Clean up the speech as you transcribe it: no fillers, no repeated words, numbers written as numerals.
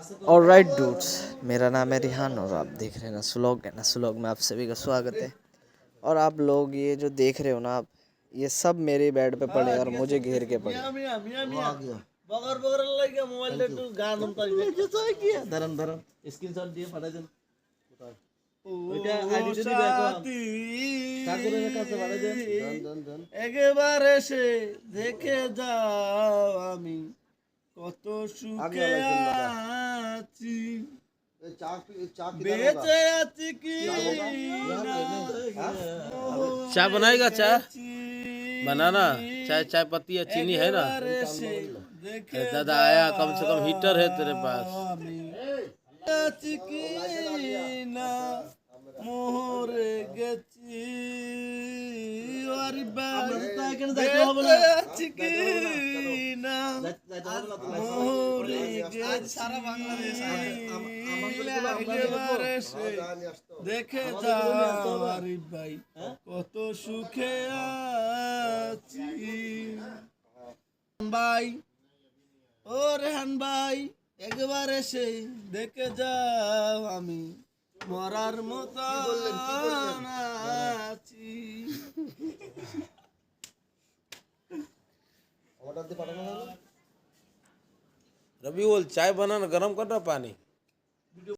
Alright dudes, मेरा नाम है रिहान और आप देख रहे हैं नसुलॉग। नसुलॉग में आप सभी का स्वागत है। और आप लोग ये जो देख रहे हो ना, आप ये सब मेरे बेड पे पड़े और मुझे घेर के पड़े। बगर बगर লাগে মোবাইলটা একটু গান উনতাই কিছু হয় কি ধরন ধরন স্ক্রিনশট দিয়ে পাঠাই দেন ওইটা আইডি দিদি দেখো ঠাকুরের কাছে পাঠাই দেন দেন দেন দেন একবার এসে দেখে যাও আমি কত সুখে আছি বেঁচে আছি কি চাय बनाएगा चाय बनाना चाय चाय पत्ती या चीनी है ना दादा आया कम से कम हीटर है तेरे पास मोहरे गची দেখে যাও আরিফ ভাই কত সুখে আছি ভাই ও রেহান ভাই একবার এসে দেখে যাও আমি মরার মতো আছি रबी बोल चाय बनाना गरम करना पानी